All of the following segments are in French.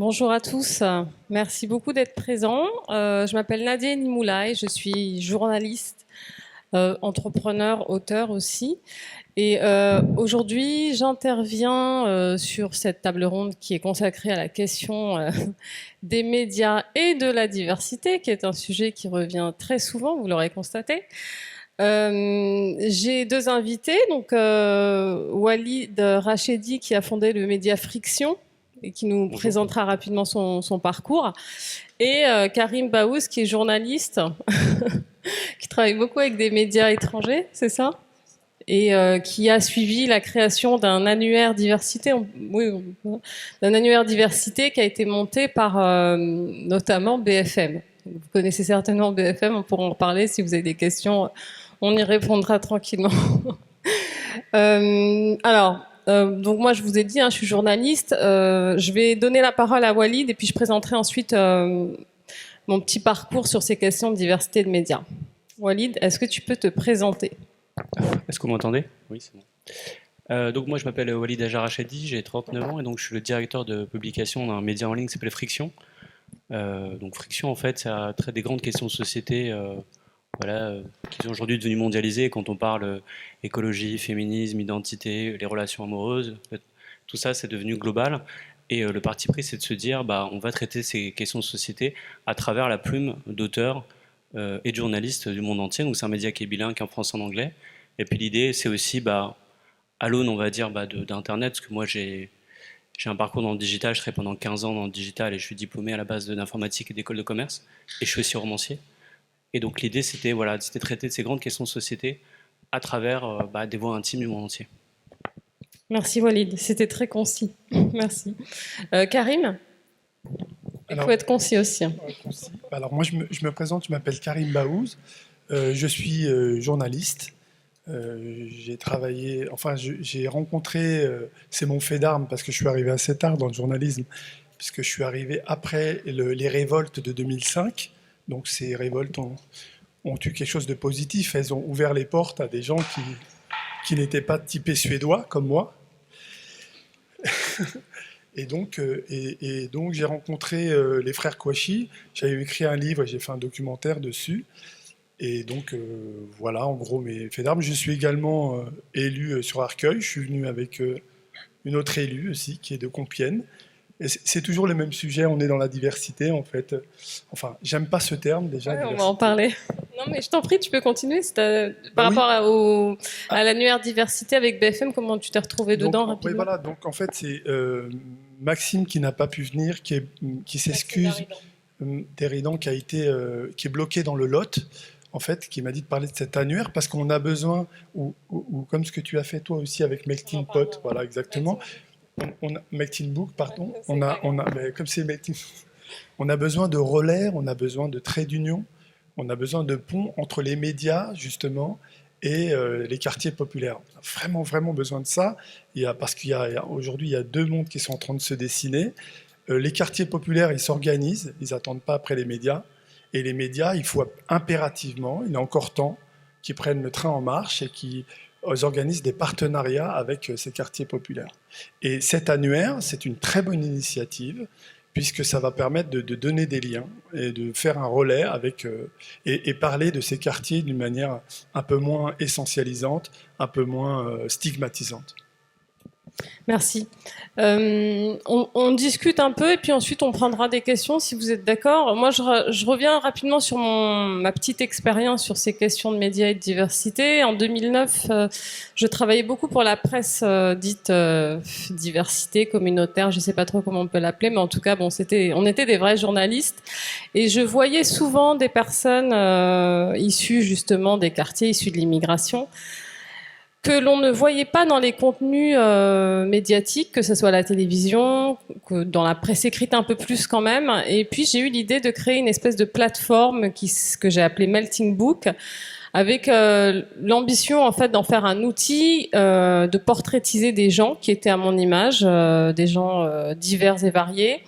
Bonjour à tous, merci beaucoup d'être présents. Je m'appelle Nadia Nimoulaï, je suis journaliste, entrepreneur, auteur aussi. Et aujourd'hui, j'interviens sur cette table ronde qui est consacrée à la question des médias et de la diversité, qui est un sujet qui revient très souvent, vous l'aurez constaté. J'ai deux invités, donc Walid Rachedi qui a fondé le média Friction et qui nous présentera rapidement son parcours, et Karim Baouz qui est journaliste, qui travaille beaucoup avec des médias étrangers, c'est ça ? Et qui a suivi la création d'un annuaire diversité, d'un annuaire diversité qui a été monté par notamment BFM. Vous connaissez certainement BFM, on pourra en reparler si vous avez des questions, on y répondra tranquillement. Donc moi je vous ai dit, je suis journaliste, je vais donner la parole à Walid et puis je présenterai ensuite mon petit parcours sur ces questions de diversité de médias. Walid, est-ce que tu peux te présenter ? Est-ce que vous m'entendez ? Oui, c'est bon. Donc moi je m'appelle Walid Rachedi, j'ai 39 ans et donc je suis le directeur de publication d'un média en ligne qui s'appelle Friction. Donc Friction en fait ça traite des grandes questions de société qui sont aujourd'hui devenues mondialisées. Quand on parle écologie, féminisme, identité, les relations amoureuses, tout ça c'est devenu global. Et le parti pris c'est de se dire on va traiter ces questions de société à travers la plume d'auteurs et de journalistes du monde entier. Donc c'est un média qui est bilingue en français et en anglais. Et puis l'idée c'est aussi à l'aune on va dire d'internet, parce que moi j'ai un parcours dans le digital, je travaille pendant 15 ans dans le digital et je suis diplômé à la base d'informatique et d'école de commerce et je suis aussi romancier. Et donc l'idée c'était de traiter de ces grandes questions de société à travers des voix intimes du monde entier. Merci Walid, c'était très concis. Merci. Karim ? Il faut être concis aussi. Concis. Alors moi je me présente, je m'appelle Karim Baouz, je suis journaliste. J'ai rencontré, c'est mon fait d'armes parce que je suis arrivé assez tard dans le journalisme, puisque je suis arrivé après les révoltes de 2005. Donc ces révoltes ont eu quelque chose de positif, elles ont ouvert les portes à des gens qui n'étaient pas typés suédois comme moi. Et donc j'ai rencontré les frères Kouachi, j'avais écrit un livre et j'ai fait un documentaire dessus. Et donc voilà en gros mes faits d'armes. Je suis également élu sur Arcueil, je suis venu avec une autre élue aussi qui est de Compiègne. Et c'est toujours le même sujet, on est dans la diversité en fait. Enfin, j'aime pas ce terme déjà. Ouais, on va en parler. Non mais je t'en prie, tu peux continuer. Par rapport à l'annuaire diversité avec BFM, comment tu t'es retrouvé dedans rapidement ? Oui, voilà, donc en fait c'est Maxime qui n'a pas pu venir, qui s'excuse, Déridan qui est bloqué dans le Lot, en fait, qui m'a dit de parler de cet annuaire parce qu'on a besoin, ou comme ce que tu as fait toi aussi avec Melting Pot, voilà exactement. Melting Book, pardon. Mais comme c'est Melting, on a besoin de relais, on a besoin de traits d'union, on a besoin de ponts entre les médias justement et les quartiers populaires. On a vraiment, vraiment besoin de ça. Parce qu'aujourd'hui, il y a deux mondes qui sont en train de se dessiner. Les quartiers populaires, ils s'organisent, ils n'attendent pas après les médias. Et les médias, il faut impérativement, il est encore temps, qu'ils prennent le train en marche et qu'ils organisent des partenariats avec ces quartiers populaires. Et cet annuaire, c'est une très bonne initiative, puisque ça va permettre de donner des liens et de faire un relais et parler de ces quartiers d'une manière un peu moins essentialisante, un peu moins stigmatisante. Merci. On discute un peu et puis ensuite on prendra des questions si vous êtes d'accord. Moi, je reviens rapidement sur ma petite expérience sur ces questions de médias et de diversité. En 2009, je travaillais beaucoup pour la presse dite diversité communautaire. Je ne sais pas trop comment on peut l'appeler, mais en tout cas, on était des vrais journalistes et je voyais souvent des personnes issues justement des quartiers, issues de l'immigration, que l'on ne voyait pas dans les contenus médiatiques, que ce soit à la télévision, que dans la presse écrite un peu plus quand même. Et puis j'ai eu l'idée de créer une espèce de plateforme que j'ai appelée Melting Book, avec l'ambition en fait d'en faire un outil de portraitiser des gens qui étaient à mon image, des gens divers et variés,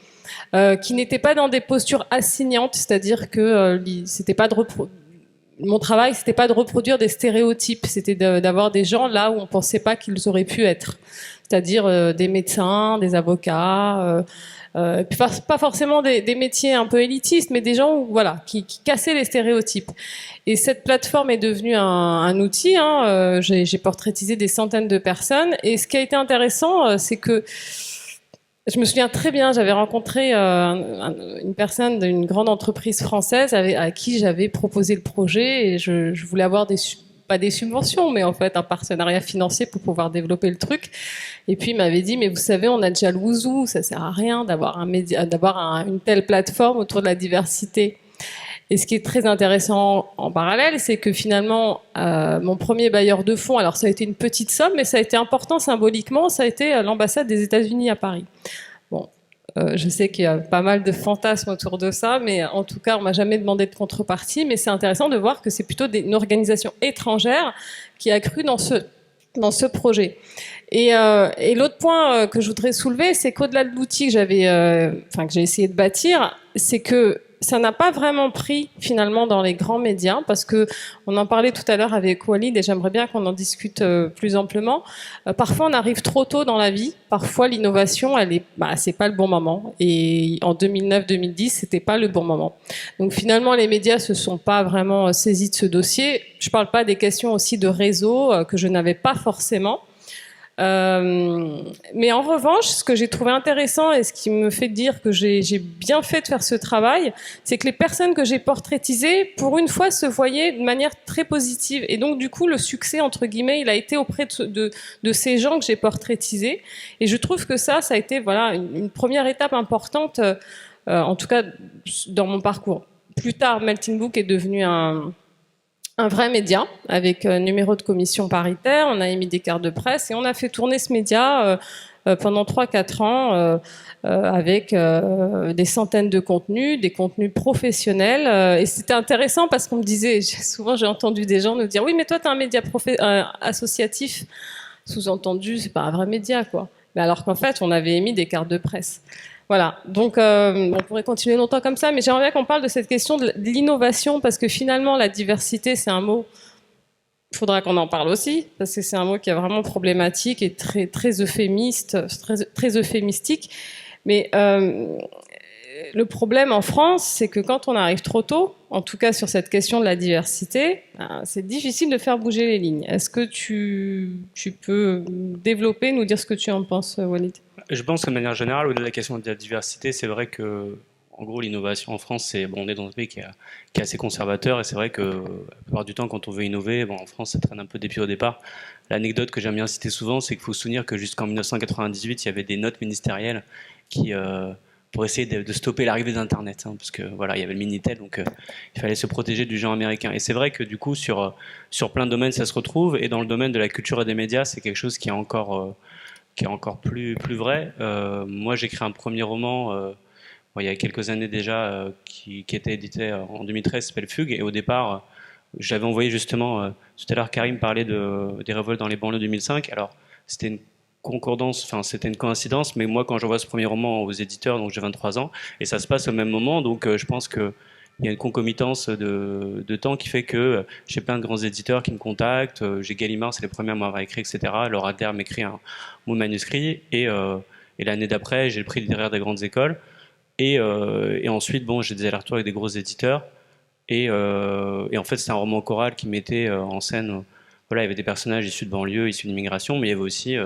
qui n'étaient pas dans des postures assignantes, c'est-à-dire que c'était pas de mon travail, c'était pas de reproduire des stéréotypes, c'était d'avoir des gens là où on pensait pas qu'ils auraient pu être. c'est-à-dire des médecins, des avocats, puis pas forcément des métiers un peu élitistes, mais des gens voilà, qui cassaient les stéréotypes. Et cette plateforme est devenue un outil. J'ai portraitisé des centaines de personnes. Et ce qui a été intéressant, c'est que je me souviens très bien, j'avais rencontré une personne d'une grande entreprise française à qui j'avais proposé le projet et je voulais avoir pas des subventions, mais en fait un partenariat financier pour pouvoir développer le truc. Et puis il m'avait dit, mais vous savez, on a déjà le Wouzou, ça sert à rien d'avoir une telle plateforme autour de la diversité. Et ce qui est très intéressant en parallèle, c'est que finalement, mon premier bailleur de fonds, alors ça a été une petite somme, mais ça a été important symboliquement, ça a été l'ambassade des États-Unis à Paris. Bon, je sais qu'il y a pas mal de fantasmes autour de ça, mais en tout cas, on m'a jamais demandé de contrepartie, mais c'est intéressant de voir que c'est plutôt une organisation étrangère qui a cru dans ce projet. Et l'autre point que je voudrais soulever, c'est qu'au-delà de l'outil que que j'ai essayé de bâtir, c'est que ça n'a pas vraiment pris finalement dans les grands médias, parce que on en parlait tout à l'heure avec Walid et j'aimerais bien qu'on en discute plus amplement. Parfois on arrive trop tôt dans la vie, parfois l'innovation c'est pas le bon moment, et en 2009-2010 c'était pas le bon moment. Donc finalement les médias se sont pas vraiment saisis de ce dossier. Je parle pas des questions aussi de réseau que je n'avais pas forcément. Mais en revanche, ce que j'ai trouvé intéressant et ce qui me fait dire que j'ai bien fait de faire ce travail, c'est que les personnes que j'ai portraitisées, pour une fois, se voyaient de manière très positive. Et donc, du coup, le succès, entre guillemets, il a été auprès de ces gens que j'ai portraitisés. Et je trouve que ça a été voilà, une première étape importante, en tout cas dans mon parcours. Plus tard, Melting Book est devenu un vrai média avec numéro de commission paritaire, on a émis des cartes de presse et on a fait tourner ce média pendant 3-4 ans avec des centaines de contenus, des contenus professionnels et c'était intéressant parce qu'on me disait, souvent j'ai entendu des gens nous dire oui mais toi t'es un média associatif, sous-entendu c'est pas un vrai média quoi, mais alors qu'en fait on avait émis des cartes de presse. Voilà, donc on pourrait continuer longtemps comme ça, mais j'aimerais bien qu'on parle de cette question de l'innovation, parce que finalement la diversité c'est un mot, il faudra qu'on en parle aussi, parce que c'est un mot qui est vraiment problématique et très, très euphémiste, très euphémistique, mais le problème en France, c'est que quand on arrive trop tôt, en tout cas sur cette question de la diversité, c'est difficile de faire bouger les lignes. Est-ce que tu peux développer, nous dire ce que tu en penses, Walid ? Je pense que de manière générale, au-delà de la question de la diversité, c'est vrai que, en gros, l'innovation en France, on est dans un pays qui est assez conservateur, et c'est vrai que la plupart du temps, quand on veut innover, en France, ça traîne un peu des pieds au départ. L'anecdote que j'aime bien citer souvent, c'est qu'il faut se souvenir que jusqu'en 1998, il y avait des notes ministérielles qui pour essayer de stopper l'arrivée d'Internet, parce que voilà, il y avait le Minitel, donc il fallait se protéger du géant américain. Et c'est vrai que du coup, sur plein de domaines, ça se retrouve, et dans le domaine de la culture et des médias, c'est quelque chose qui est encore plus vrai. Moi, j'ai écrit un premier roman il y a quelques années déjà qui était édité en 2013, s'appelle Fugue. Et au départ, j'avais envoyé justement, tout à l'heure, Karim parlait des révoltes dans les banlieues 2005. Alors, c'était une concordance, enfin, c'était une coïncidence, mais moi, quand j'envoie ce premier roman aux éditeurs, donc j'ai 23 ans, et ça se passe au même moment, donc je pense que il y a une concomitance de temps qui fait que j'ai plein de grands éditeurs qui me contactent. J'ai Gallimard, c'est les premiers à m'avoir écrit, etc. Laura Adler m'écrit mon manuscrit. Et l'année d'après, j'ai le prix littéraire des grandes écoles. Et ensuite, j'ai des allers-retours avec des gros éditeurs. Et en fait, c'est un roman choral qui mettait en scène. Voilà, il y avait des personnages issus de banlieue, issus d'immigration, mais il y avait aussi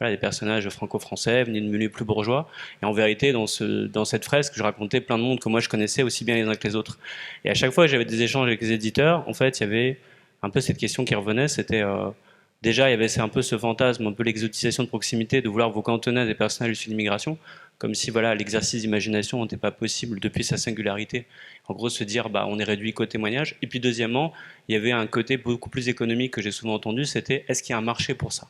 des personnages franco-français, venus de milieux plus bourgeois. Et en vérité, dans cette fresque, je racontais plein de mondes que moi je connaissais aussi bien les uns que les autres. Et à chaque fois que j'avais des échanges avec les éditeurs, en fait, il y avait un peu cette question qui revenait, c'était déjà, il y avait un peu ce fantasme, un peu l'exotisation de proximité, de vouloir vous cantonner à des personnages issus d'immigration, comme si l'exercice d'imagination n'était pas possible depuis sa singularité. En gros, se dire, on est réduit qu'au témoignage. Et puis deuxièmement, il y avait un côté beaucoup plus économique que j'ai souvent entendu, c'était, est-ce qu'il y a un marché pour ça ?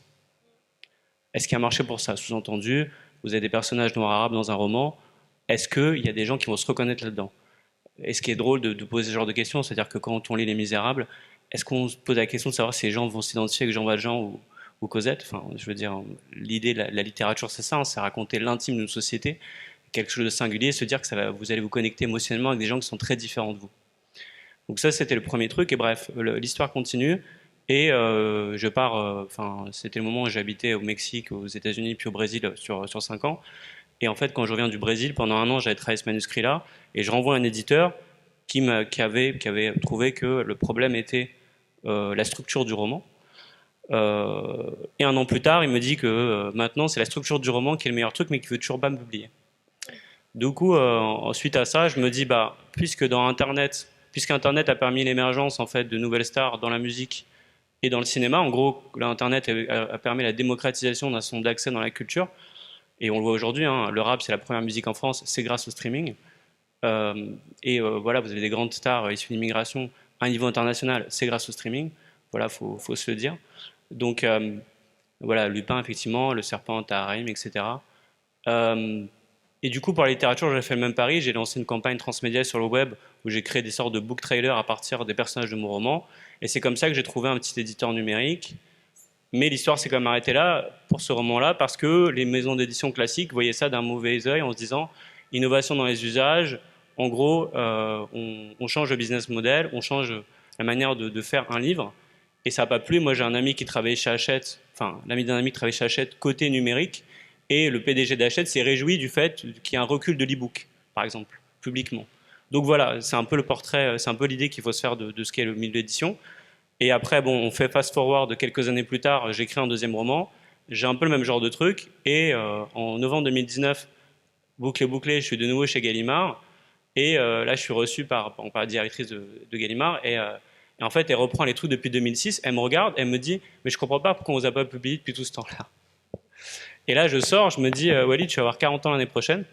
Est-ce qu'il y a un marché pour ça ? Sous-entendu, vous avez des personnages noirs arabes dans un roman, est-ce qu'il y a des gens qui vont se reconnaître là-dedans ? Et ce qui est drôle de poser ce genre de questions, c'est-à-dire que quand on lit Les Misérables, est-ce qu'on se pose la question de savoir si les gens vont s'identifier avec Jean Valjean ou Cosette ? Enfin, je veux dire, l'idée de la littérature, c'est ça, c'est raconter l'intime d'une société, quelque chose de singulier, se dire que vous allez vous connecter émotionnellement avec des gens qui sont très différents de vous. Donc ça, c'était le premier truc, et bref, l'histoire continue. Et je pars, c'était le moment où j'habitais au Mexique, aux États-Unis, puis au Brésil sur 5 ans. Et en fait, quand je reviens du Brésil, pendant 1 an, j'avais travaillé ce manuscrit-là, et je renvoie un éditeur qui avait trouvé que le problème était la structure du roman. Et 1 an plus tard, il me dit que maintenant, c'est la structure du roman qui est le meilleur truc, mais qu'il veut toujours pas me publier. Du coup, suite à ça, je me dis, puisqu'Internet a permis l'émergence en fait de nouvelles stars dans la musique et dans le cinéma, en gros, l'Internet a permis la démocratisation d'un certain nombre d'accès dans la culture. Et on le voit aujourd'hui, hein, le rap, c'est la première musique en France, c'est grâce au streaming. Voilà, vous avez des grandes stars issues d'immigration à un niveau international, c'est grâce au streaming. Voilà, faut se le dire. Donc, voilà, Lupin, effectivement, Le Serpent, Taharim, etc. Et du coup, pour la littérature, j'ai fait le même pari. J'ai lancé une campagne transmédia sur le web où j'ai créé des sortes de book trailers à partir des personnages de mon roman. Et c'est comme ça que j'ai trouvé un petit éditeur numérique. Mais l'histoire s'est quand même arrêtée là pour ce roman-là parce que les maisons d'édition classiques voyaient ça d'un mauvais œil en se disant innovation dans les usages. En gros, on change le business model, on change la manière de faire un livre. Et ça n'a pas plu. Moi, j'ai un ami qui travaillait chez Hachette, l'ami d'un ami qui travaillait chez Hachette côté numérique. Et le PDG d'Hachette s'est réjoui du fait qu'il y ait un recul de l'e-book, par exemple, publiquement. Donc voilà, c'est un peu le portrait, c'est un peu l'idée qu'il faut se faire de ce qu'est le milieu d'édition. Et après, bon, on fait fast-forward quelques années plus tard, j'écris un deuxième roman, j'ai un peu le même genre de truc, et en novembre 2019, bouclé, je suis de nouveau chez Gallimard, et là, je suis reçu par la directrice de Gallimard, et en fait, elle reprend les trucs depuis 2006, elle me regarde, elle me dit « Mais je comprends pas pourquoi on vous a pas publié depuis tout ce temps-là ». Et là, je sors, je me dis, Walid, tu vas avoir 40 ans l'année prochaine.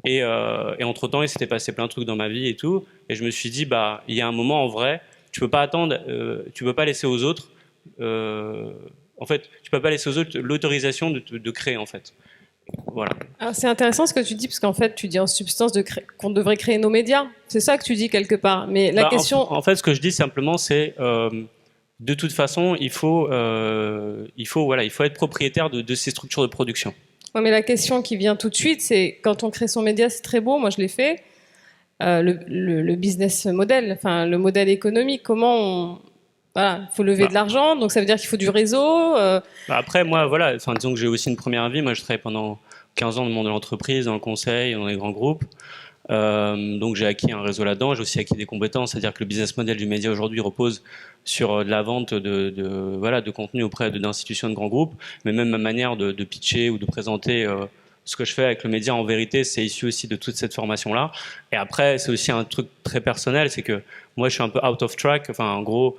Et entre-temps, il s'était passé plein de trucs dans ma vie et tout. Et je me suis dit, il y a un moment, en vrai, tu peux pas attendre, tu peux pas laisser aux autres, en fait, tu peux pas laisser aux autres l'autorisation de créer, en fait. Voilà. Alors, c'est intéressant ce que tu dis, parce qu'en fait, tu dis en substance qu'on devrait créer nos médias. C'est ça que tu dis quelque part. Mais la question. En fait, ce que je dis simplement, c'est. De toute façon, il faut être propriétaire de ces structures de production. Ouais, mais la question qui vient tout de suite, c'est quand on crée son média, c'est très beau, moi je l'ai fait. Le business model, enfin le modèle économique, comment voilà, il faut lever de l'argent, donc ça veut dire qu'il faut du réseau. Après, moi, voilà, disons que j'ai aussi une première vie. Moi, je travaillais pendant 15 ans dans le monde de l'entreprise, dans le conseil, dans les grands groupes. Donc j'ai acquis un réseau là-dedans, j'ai aussi acquis des compétences, c'est-à-dire que le business model du média aujourd'hui repose sur de la vente de contenu auprès d'institutions de grands groupes, mais même ma manière de pitcher ou de présenter ce que je fais avec le média, en vérité, c'est issu aussi de toute cette formation-là. Et après, c'est aussi un truc très personnel, c'est que moi je suis un peu out of track, en gros,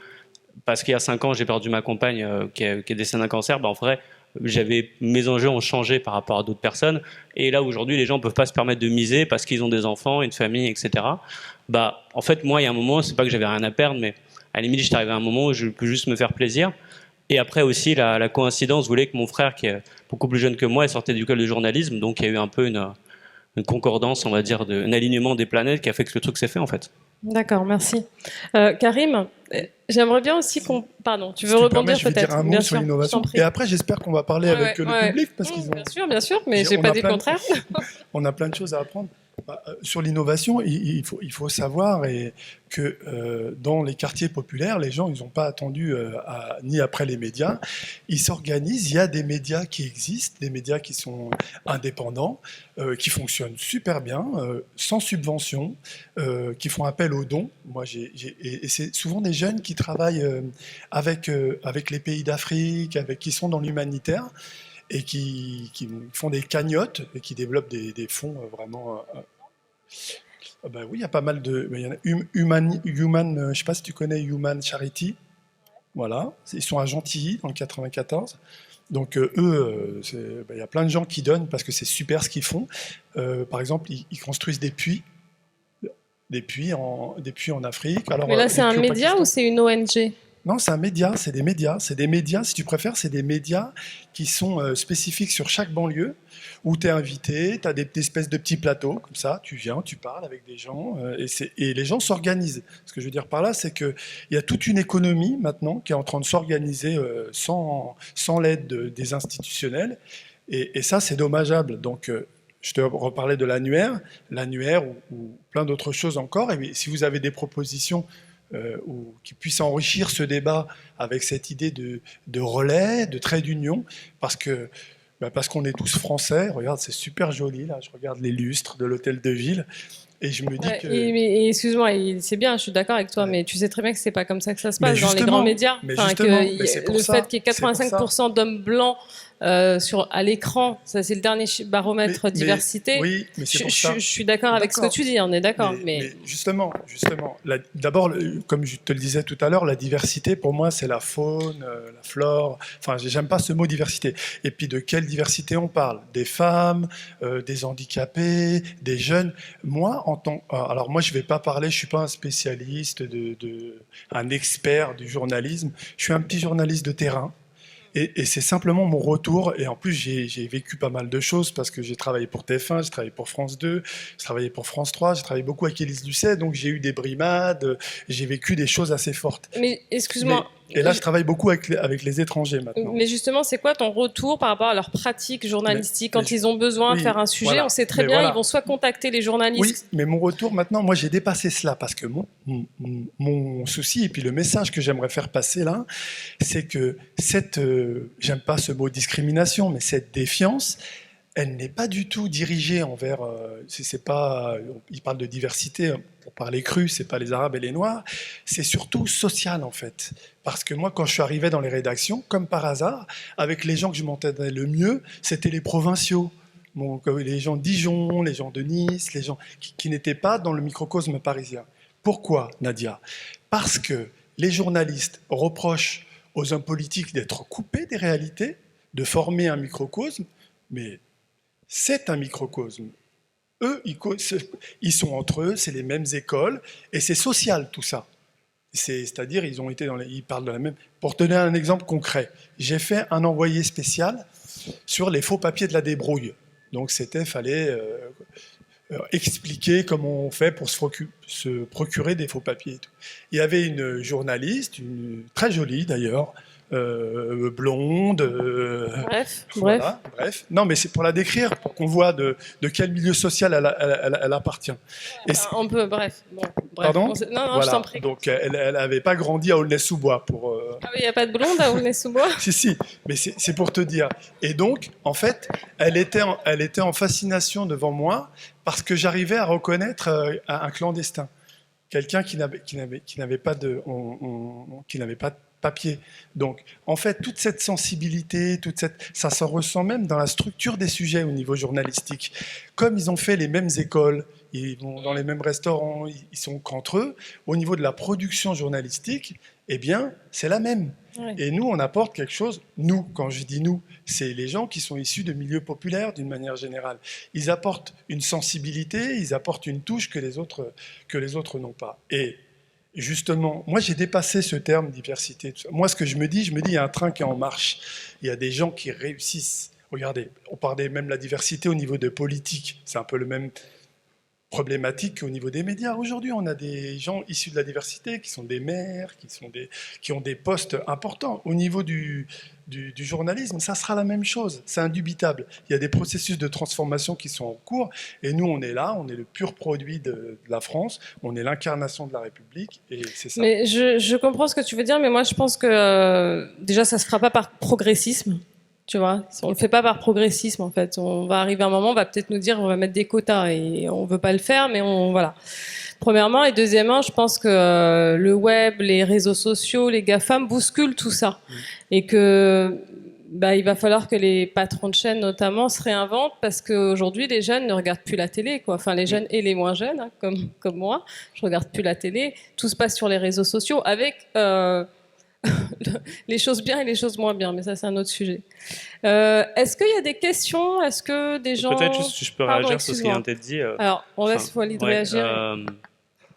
parce qu'il y a 5 ans j'ai perdu ma compagne qui est décédée d'un cancer, en vrai, mes enjeux ont changé par rapport à d'autres personnes, et là aujourd'hui les gens ne peuvent pas se permettre de miser parce qu'ils ont des enfants, une famille, etc. En fait, moi, il y a un moment, c'est pas que j'avais rien à perdre, mais à la limite, j'étais arrivé à un moment où je peux juste me faire plaisir. Et après aussi, la coïncidence voulait que mon frère, qui est beaucoup plus jeune que moi, sortait d'école de journalisme, donc il y a eu un peu une concordance, on va dire, un alignement des planètes qui a fait que le truc s'est fait en fait. D'accord, merci. Karim, j'aimerais bien aussi qu'on... Pardon, tu veux rebondir peut-être? Je vais dire un mot sur l'innovation. Et après, j'espère qu'on va parler avec le public. Parce qu'ils ont... Bien sûr, mais j'ai pas dit le contraire. On a plein de choses à apprendre. Sur l'innovation, il faut savoir que dans les quartiers populaires, les gens, ils n'ont pas attendu ni après les médias. Ils s'organisent. Il y a des médias qui existent, des médias qui sont indépendants, qui fonctionnent super bien, sans subvention, qui font appel aux dons. Et c'est souvent des jeunes qui travaillent avec les pays d'Afrique, qui sont dans l'humanitaire, et qui font des cagnottes et qui développent des fonds vraiment... oui, il y a pas mal de... Il y en a Human, je ne sais pas si tu connais Human Charity. Voilà, ils sont à Gentilly, dans le 94. Donc eux, il y a plein de gens qui donnent parce que c'est super ce qu'ils font. Par exemple, ils construisent des puits en Afrique. Alors, mais là, c'est un média ou c'est une ONG ? Non, c'est un média, c'est des médias. C'est des médias, si tu préfères, c'est des médias qui sont spécifiques sur chaque banlieue, où tu es invité, tu as des espèces de petits plateaux, comme ça, tu viens, tu parles avec des gens, et les gens s'organisent. Ce que je veux dire par là, c'est qu'il y a toute une économie maintenant qui est en train de s'organiser sans l'aide des institutionnels, et ça, c'est dommageable. Donc, je te reparlais de l'annuaire ou plein d'autres choses encore, et si vous avez des propositions, ou qui puisse enrichir ce débat avec cette idée de relais, de trait d'union, parce qu'on est tous français. Regarde, c'est super joli, là, je regarde les lustres de l'hôtel de ville, et je me dis que... Excuse-moi, c'est bien, je suis d'accord avec toi, mais tu sais très bien que c'est pas comme ça que ça se Mais passe dans les grands médias. mais Enfin, justement, que mais c'est pour le ça, fait qu'il y ait c'est pour ça. 85% d'hommes blancs à l'écran, ça c'est le dernier baromètre diversité. Oui, mais c'est pour ça. Je suis d'accord avec ce que tu dis, on est d'accord. Mais justement, d'abord, comme je te le disais tout à l'heure, la diversité, pour moi, c'est la faune, la flore. Enfin, j'aime pas ce mot diversité. Et puis, de quelle diversité on parle? Des femmes, des handicapés, des jeunes. Moi, alors moi, je vais pas parler, je suis pas un spécialiste, un expert du journalisme. Je suis un petit journaliste de terrain. Et c'est simplement mon retour. Et en plus, j'ai vécu pas mal de choses parce que j'ai travaillé pour TF1, j'ai travaillé pour France 2, j'ai travaillé pour France 3, j'ai travaillé beaucoup avec Élise Lucet, donc j'ai eu des brimades, j'ai vécu des choses assez fortes. Mais excuse-moi. Et là, je travaille beaucoup avec les étrangers maintenant. Mais justement, c'est quoi ton retour par rapport à leur pratique journalistique quand ils ont besoin de faire un sujet? Voilà. On sait très bien, ils vont soit contacter les journalistes. Oui, mais mon retour maintenant, moi j'ai dépassé cela parce que mon souci et puis le message que j'aimerais faire passer là, c'est que j'aime pas ce mot discrimination, mais cette défiance, elle n'est pas du tout dirigée envers. C'est pas. Il parle de diversité. Pour parler cru, c'est pas les Arabes et les Noirs. C'est surtout social en fait. Parce que moi, quand je suis arrivé dans les rédactions, comme par hasard, avec les gens que je m'entendais le mieux, c'était les provinciaux. Les gens de Dijon, les gens de Nice, les gens qui n'étaient pas dans le microcosme parisien. Pourquoi, Nadia? Parce que les journalistes reprochent aux hommes politiques d'être coupés des réalités, de former un microcosme, mais c'est un microcosme. Eux, ils sont entre eux, c'est les mêmes écoles, et c'est social tout ça. C'est-à-dire, ils parlent de la même. Pour te donner un exemple concret, j'ai fait un envoyé spécial sur les faux papiers de la débrouille. Donc, fallait expliquer comment on fait pour se procurer des faux papiers. Et tout. Il y avait une journaliste, très jolie d'ailleurs, blonde. Bref. Non, mais c'est pour la décrire, pour qu'on voit de quel milieu social elle appartient. On peut, bref. Bon, Pardon? Non, voilà. je t'en prie. Donc, elle n'avait pas grandi à Aulnay-sous-Bois. Ah oui, il n'y a pas de blonde à Aulnay-sous-Bois? Si, mais c'est pour te dire. Et donc, en fait, elle était en fascination devant moi parce que j'arrivais à reconnaître un clandestin. Quelqu'un qui n'avait pas de papier. Donc, en fait, toute cette sensibilité, ça se ressent même dans la structure des sujets au niveau journalistique. Comme ils ont fait les mêmes écoles, ils vont dans les mêmes restaurants, ils sont qu'entre eux, au niveau de la production journalistique, eh bien, c'est la même. Ouais. Et nous, on apporte quelque chose. Nous, quand je dis nous, c'est les gens qui sont issus de milieux populaires d'une manière générale. Ils apportent une sensibilité, ils apportent une touche que les autres n'ont pas. Et justement, moi j'ai dépassé ce terme diversité. Moi ce que je me dis, il y a un train qui est en marche. Il y a des gens qui réussissent. Regardez, on parlait même de la diversité au niveau de politique. C'est un peu le même problématique qu'au niveau des médias. Aujourd'hui, on a des gens issus de la diversité qui sont des maires, qui ont des postes importants. Au niveau du journalisme, ça sera la même chose. C'est indubitable. Il y a des processus de transformation qui sont en cours. Et nous, on est là, on est le pur produit de la France, on est l'incarnation de la République, et c'est ça. Mais je comprends ce que tu veux dire, mais moi, je pense que déjà, ça se fera pas par progressisme. Tu vois, on le fait pas par progressisme en fait. On va arriver à un moment, on va peut-être nous dire on va mettre des quotas et on veut pas le faire, mais voilà. Premièrement et deuxièmement, je pense que le web, les réseaux sociaux, les GAFAM bousculent tout ça et que il va falloir que les patrons de chaînes notamment se réinventent parce qu'aujourd'hui les jeunes ne regardent plus la télé quoi. Enfin les jeunes et les moins jeunes hein, comme moi, je regarde plus la télé. Tout se passe sur les réseaux sociaux avec les choses bien et les choses moins bien, mais ça c'est un autre sujet. Est-ce qu'il y a des questions? Est-ce que des gens... Peut-être juste si je peux réagir sur ce qui vient d'être dit. Alors, on laisse Walid réagir. En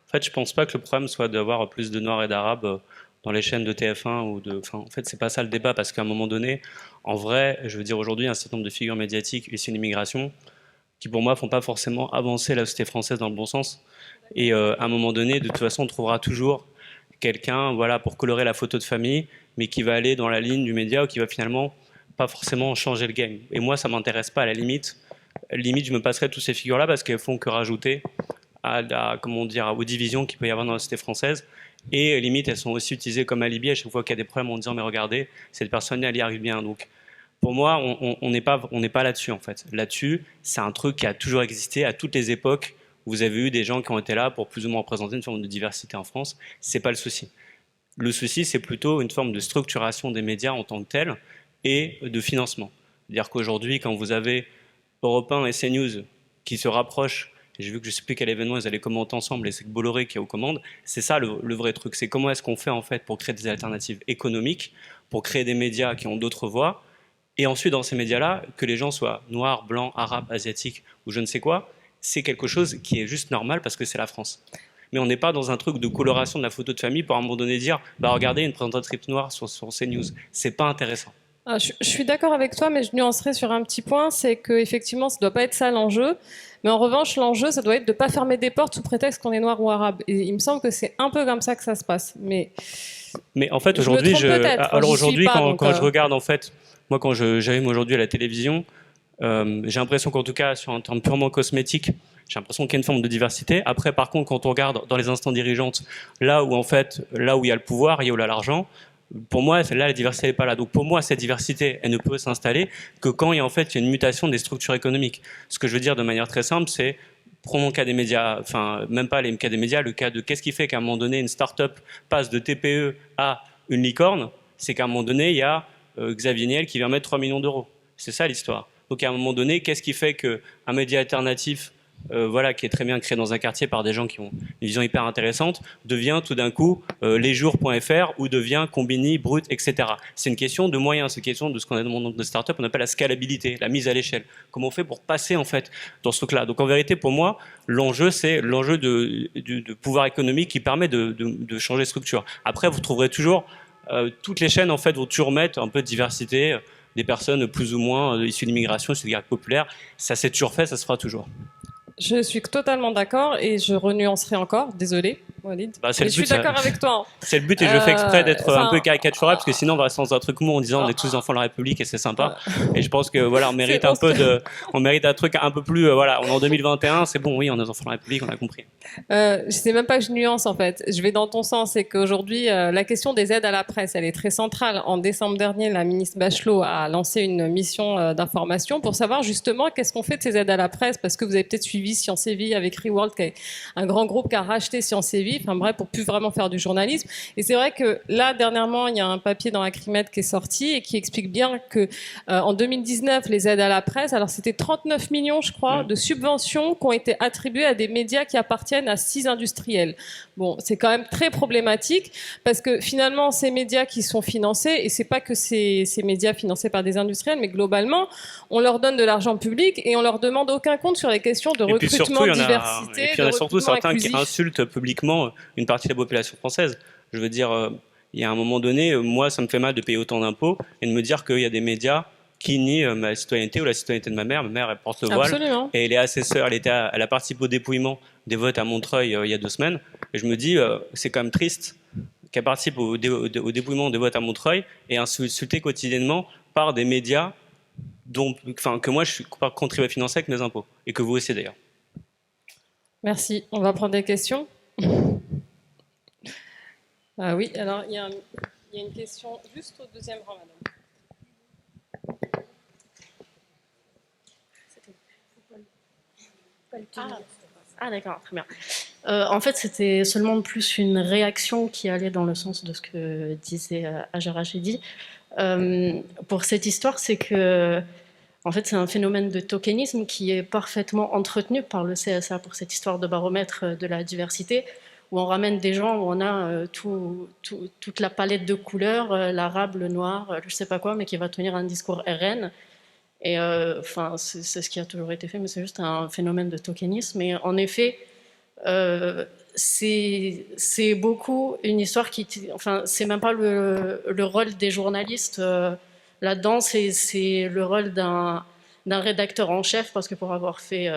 fait, je pense pas que le problème soit d'avoir plus de Noirs et d'Arabes dans les chaînes de TF1 ou de... en fait, c'est pas ça le débat, parce qu'à un moment donné, en vrai, je veux dire, aujourd'hui, il y a un certain nombre de figures médiatiques issues d'immigration qui, pour moi, font pas forcément avancer la société française dans le bon sens. Et à un moment donné, de toute façon, on trouvera toujours quelqu'un, voilà, pour colorer la photo de famille, mais qui va aller dans la ligne du média ou qui va finalement pas forcément changer le game. Et moi, ça m'intéresse pas. À la limite, je me passerai de toutes ces figures-là parce qu'elles font que rajouter comment dire, aux divisions qu'il peut y avoir dans la société française. Et limite, elles sont aussi utilisées comme alibi à chaque fois qu'il y a des problèmes en disant mais regardez, cette personne elle y arrive bien. Donc pour moi, on n'est pas là-dessus en fait. Là-dessus, c'est un truc qui a toujours existé à toutes les époques. Vous avez eu des gens qui ont été là pour plus ou moins représenter une forme de diversité en France. C'est pas le souci. Le souci, c'est plutôt une forme de structuration des médias en tant que tels et de financement. C'est-à-dire qu'aujourd'hui, quand vous avez Europe 1 et CNews qui se rapprochent, et j'ai vu que je ne sais plus quel événement ils allaient commenter ensemble, et c'est Bolloré qui est aux commandes, c'est ça le vrai truc. C'est comment est-ce qu'on fait en fait pour créer des alternatives économiques, pour créer des médias qui ont d'autres voix, et ensuite dans ces médias-là, que les gens soient noirs, blancs, arabes, asiatiques ou je ne sais quoi, c'est quelque chose qui est juste normal parce que c'est la France. Mais on n'est pas dans un truc de coloration de la photo de famille pour à un moment donné dire bah regardez une présentatrice noire sur CNews. C'est pas intéressant. Ah, je suis d'accord avec toi, mais je nuancerai sur un petit point, c'est qu'effectivement, ça ne doit pas être ça l'enjeu. Mais en revanche, l'enjeu, ça doit être de ne pas fermer des portes sous prétexte qu'on est noir ou arabe. Et il me semble que c'est un peu comme ça que ça se passe. Mais en fait, aujourd'hui, alors aujourd'hui, quand je regarde, regarde, en fait, moi, quand j'allume aujourd'hui à la télévision, j'ai l'impression qu'en tout cas, sur un terme purement cosmétique, j'ai l'impression qu'il y a une forme de diversité. Après, par contre, quand on regarde dans les instances dirigeantes, là où il y a le pouvoir, il y a l'argent, pour moi, là, la diversité n'est pas là. Donc pour moi, cette diversité, elle ne peut s'installer que quand il y a une mutation des structures économiques. Ce que je veux dire de manière très simple, c'est, prenons le cas des médias, enfin, même pas les cas des médias, le cas de qu'est-ce qui fait qu'à un moment donné, une start-up passe de TPE à une licorne, c'est qu'à un moment donné, il y a Xavier Niel qui vient mettre 3 millions d'euros. C'est ça l'histoire. Donc à un moment donné, qu'est-ce qui fait qu'un média alternatif qui est très bien créé dans un quartier par des gens qui ont une vision hyper intéressante, devient tout d'un coup lesjours.fr ou devient Combini, Brut, etc. C'est une question de moyens, c'est une question de ce qu'on a dans le monde de start-up, on appelle la scalabilité, la mise à l'échelle. Comment on fait pour passer en fait dans ce truc-là. Donc en vérité, pour moi, l'enjeu, c'est l'enjeu de pouvoir économique qui permet de changer de structure. Après, vous trouverez toujours, toutes les chaînes en fait vont toujours mettre un peu de diversité, des personnes plus ou moins issues de l'immigration, issues de guerre populaire. Ça s'est toujours fait, ça se fera toujours. Je suis totalement d'accord et je renuancerai encore. Désolé, Walid. Bah, je suis d'accord avec toi. C'est le but et je fais exprès d'être un peu caricatural parce que sinon on va rester dans un truc mou en disant on est tous enfants de la République et c'est sympa. Et je pense que voilà, on mérite on mérite un truc un peu plus voilà, on est en 2021, c'est bon, oui, on est enfants de la République, on a compris. Je sais même pas que je nuance en fait. Je vais dans ton sens, c'est qu'aujourd'hui la question des aides à la presse, elle est très centrale. En décembre dernier, la ministre Bachelot a lancé une mission d'information pour savoir justement qu'est-ce qu'on fait de ces aides à la presse, parce que vous avez peut-être suivi Science et Vie avec Reworld, qui est un grand groupe qui a racheté Science et Vie, enfin bref, pour plus vraiment faire du journalisme. Et c'est vrai que là, dernièrement, il y a un papier dans Acrimed qui est sorti et qui explique bien que en 2019, les aides à la presse, alors c'était 39 millions, je crois, de subventions qui ont été attribuées à des médias qui appartiennent à 6 industriels. Bon, c'est quand même très problématique parce que finalement, ces médias qui sont financés, et c'est pas que ces médias financés par des industriels, mais globalement, on leur donne de l'argent public et on leur demande aucun compte sur les questions de recrutement, diversité, et puis il y en a surtout certains qui insultent publiquement une partie de la population française. Je veux dire, il y a un moment donné, moi, ça me fait mal de payer autant d'impôts et de me dire qu'il y a des médias qui nient ma citoyenneté ou la citoyenneté de ma mère. Ma mère, elle porte le voile. Absolument. Et elle est assesseure, elle a participé au dépouillement des votes à Montreuil il y a 2 semaines. Et je me dis, c'est quand même triste qu'elle participe au dépouillement des votes à Montreuil et insultée quotidiennement par des médias que moi, je suis contribuable financier avec mes impôts. Et que vous aussi, d'ailleurs. Merci. On va prendre des questions. Ah oui, alors il y a une question juste au deuxième rang, madame. Ah d'accord, très bien. En fait, c'était seulement plus une réaction qui allait dans le sens de ce que disait Hajar Rachedi. Pour cette histoire, c'est que en fait, c'est un phénomène de tokenisme qui est parfaitement entretenu par le CSA pour cette histoire de baromètre de la diversité, où on ramène des gens, où on a toute la palette de couleurs, l'arabe, le noir, je sais pas quoi, mais qui va tenir un discours RN. Et enfin, c'est ce qui a toujours été fait, mais c'est juste un phénomène de tokenisme. Et en effet, c'est beaucoup une histoire qui, enfin, c'est même pas le rôle des journalistes là-dedans, c'est le rôle d'un rédacteur en chef, parce que pour avoir fait,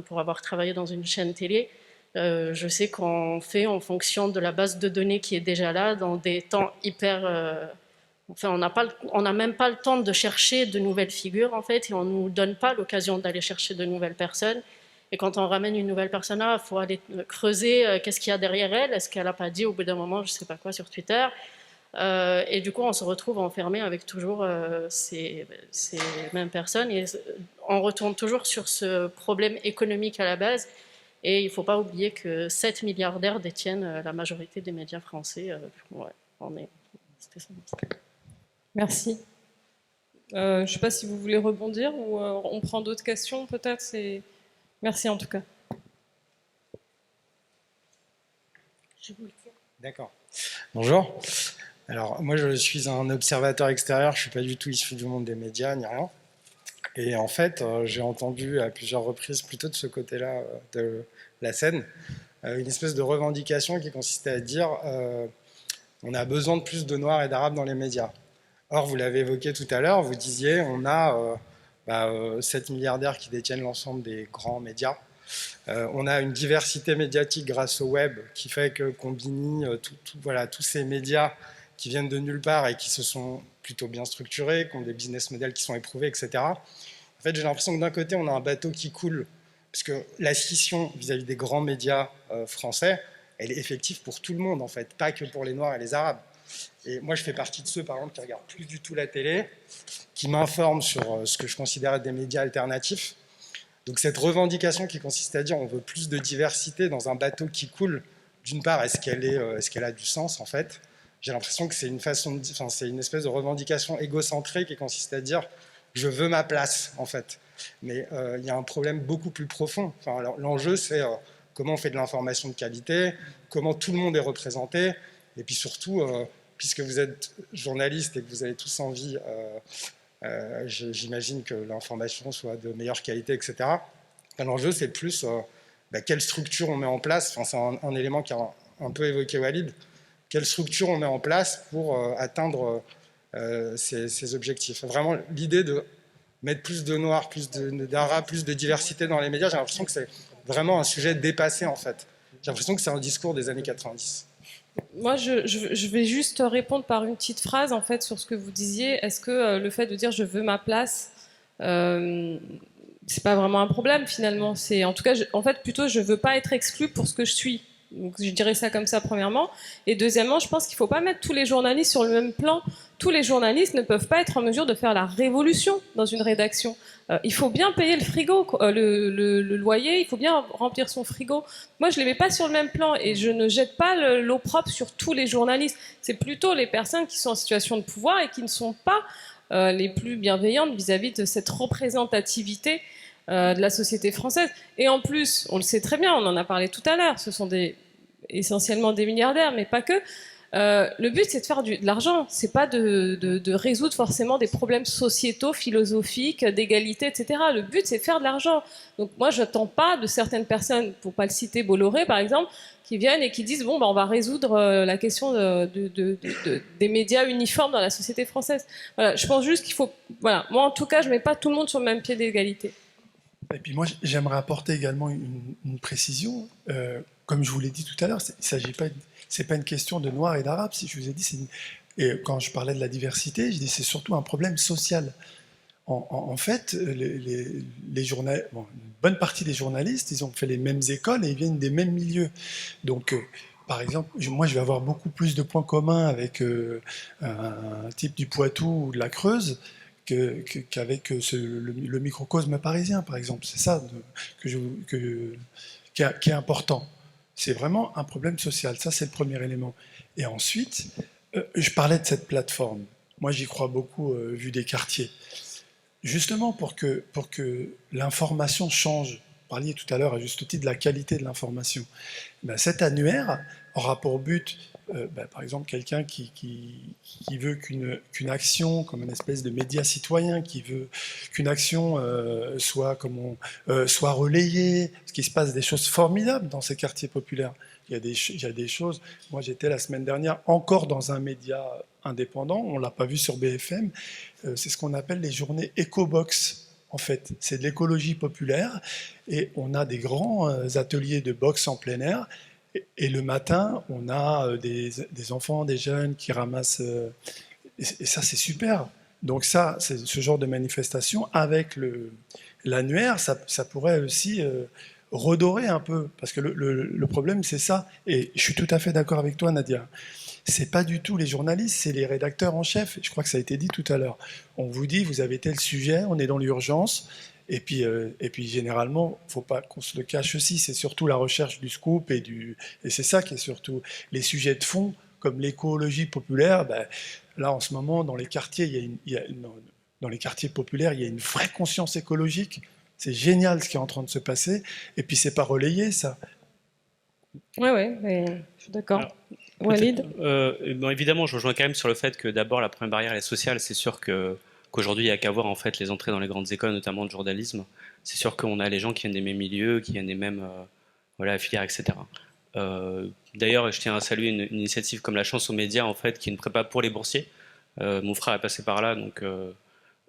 pour avoir travaillé dans une chaîne télé, je sais qu'on fait en fonction de la base de données qui est déjà là, dans des temps hyper enfin, on n'a même pas le temps de chercher de nouvelles figures, en fait, et on ne nous donne pas l'occasion d'aller chercher de nouvelles personnes. Et quand on ramène une nouvelle personne là, il faut aller creuser qu'est-ce qu'il y a derrière elle, est-ce qu'elle n'a pas dit au bout d'un moment, je ne sais pas quoi, sur Twitter. Et du coup, on se retrouve enfermé avec toujours ces mêmes personnes. Et on retourne toujours sur ce problème économique à la base. Et il ne faut pas oublier que 7 milliardaires détiennent la majorité des médias français. Ouais, c'était ça. Merci. Je ne sais pas si vous voulez rebondir ou on prend d'autres questions peut-être. Merci en tout cas. D'accord. Bonjour. Alors, moi, je suis un observateur extérieur, je ne suis pas du tout issu du monde des médias, ni rien. Et en fait, j'ai entendu à plusieurs reprises, plutôt de ce côté-là de la scène, une espèce de revendication qui consistait à dire on a besoin de plus de Noirs et d'Arabes dans les médias. Or, vous l'avez évoqué tout à l'heure, vous disiez on a 7 milliardaires qui détiennent l'ensemble des grands médias. On a une diversité médiatique grâce au web qui fait que Combini, tous ces médias qui viennent de nulle part et qui se sont plutôt bien structurés, qui ont des business models qui sont éprouvés, etc. En fait, j'ai l'impression que d'un côté, on a un bateau qui coule, parce que la scission vis-à-vis des grands médias français, elle est effective pour tout le monde, en fait, pas que pour les Noirs et les Arabes. Et moi, je fais partie de ceux, par exemple, qui ne regardent plus du tout la télé, qui m'informent sur ce que je considère être des médias alternatifs. Donc cette revendication qui consiste à dire on veut plus de diversité dans un bateau qui coule, d'une part, est-ce qu'elle a du sens, en fait ? J'ai l'impression que c'est une espèce de revendication égocentrée qui consiste à dire je veux ma place, en fait. Mais il y a un problème beaucoup plus profond. Enfin, l'enjeu, c'est comment on fait de l'information de qualité, comment tout le monde est représenté, et puis surtout, puisque vous êtes journaliste et que vous avez tous envie, j'imagine que l'information soit de meilleure qualité, etc. L'enjeu, c'est plus quelle structure on met en place. Enfin, c'est un élément qui a un peu évoqué Walid. Quelle structure on met en place pour atteindre ces objectifs. Vraiment, l'idée de mettre plus de Noirs, plus d'Arabes, plus de diversité dans les médias, j'ai l'impression que c'est vraiment un sujet dépassé, en fait. J'ai l'impression que c'est un discours des années 90. Moi, je vais juste répondre par une petite phrase, en fait, sur ce que vous disiez. Est-ce que le fait de dire « je veux ma place », c'est pas vraiment un problème, finalement. C'est, en tout cas, en fait, plutôt, je veux pas être exclu pour ce que je suis. Donc, je dirais ça comme ça, premièrement. Et deuxièmement, je pense qu'il ne faut pas mettre tous les journalistes sur le même plan. Tous les journalistes ne peuvent pas être en mesure de faire la révolution dans une rédaction. Il faut bien payer le frigo, le loyer, il faut bien remplir son frigo. Moi, je ne les mets pas sur le même plan et je ne jette pas l'opprobre sur tous les journalistes. C'est plutôt les personnes qui sont en situation de pouvoir et qui ne sont pas les plus bienveillantes vis-à-vis de cette représentativité de la société française. Et en plus, on le sait très bien, on en a parlé tout à l'heure, ce sont essentiellement des milliardaires, mais pas que. Le but, c'est de faire de l'argent. C'est pas de résoudre forcément des problèmes sociétaux, philosophiques, d'égalité, etc. Le but, c'est de faire de l'argent. Donc moi, j'attends pas de certaines personnes, pour pas le citer, Bolloré par exemple, qui viennent et qui disent bon, on va résoudre la question des médias uniformes dans la société française. Voilà, je pense juste qu'il faut. Voilà, moi en tout cas, je mets pas tout le monde sur le même pied d'égalité. Et puis moi, j'aimerais apporter également une précision. Comme je vous l'ai dit tout à l'heure, c'est pas une question de Noirs et d'Arabes. Si je vous ai dit, et quand je parlais de la diversité, je dis c'est surtout un problème social. En fait, une bonne partie des journalistes, ils ont fait les mêmes écoles et ils viennent des mêmes milieux. Donc, par exemple, moi, je vais avoir beaucoup plus de points communs avec un type du Poitou ou de la Creuse qu'avec le microcosme parisien, par exemple. C'est ça qui est important. C'est vraiment un problème social. Ça, c'est le premier élément. Et ensuite, je parlais de cette plateforme. Moi, j'y crois beaucoup, vu des quartiers. Justement, pour que l'information change, vous parliez tout à l'heure à juste titre de la qualité de l'information, cet annuaire aura pour but, par exemple, quelqu'un qui veut qu'une action, comme une espèce de média citoyen, qui veut qu'une action soit relayée, parce qu'il se passe des choses formidables dans ces quartiers populaires. Il y a des choses. Moi, j'étais la semaine dernière encore dans un média indépendant, on ne l'a pas vu sur BFM, c'est ce qu'on appelle les journées éco-box. En fait, c'est de l'écologie populaire et on a des grands ateliers de boxe en plein air. Et le matin, on a des enfants, des jeunes qui ramassent... et ça, c'est super. Donc ça, c'est ce genre de manifestation avec l'annuaire, ça pourrait aussi redorer un peu, parce que le problème c'est ça, et je suis tout à fait d'accord avec toi Nadia, c'est pas du tout les journalistes, c'est les rédacteurs en chef, je crois que ça a été dit tout à l'heure. On vous dit, vous avez tel sujet, on est dans l'urgence, et puis généralement, faut pas qu'on se le cache aussi, c'est surtout la recherche du scoop, et c'est ça qui est surtout les sujets de fond, comme l'écologie populaire, ben, là en ce moment, dans les quartiers, dans les quartiers populaires, il y a une vraie conscience écologique. C'est génial ce qui est en train de se passer. Et puis, c'est pas relayé, ça. Oui, je suis d'accord. Walid? Bon, évidemment, je rejoins quand même sur le fait que d'abord, la première barrière, elle est sociale. C'est sûr qu'aujourd'hui, il n'y a qu'à voir en fait, les entrées dans les grandes écoles, notamment de journalisme. C'est sûr qu'on a les gens qui viennent des mêmes milieux, qui viennent des mêmes filières, etc. D'ailleurs, je tiens à saluer une initiative comme la Chance aux médias, en fait, qui est une prépa pour les boursiers. Mon frère est passé par là, donc,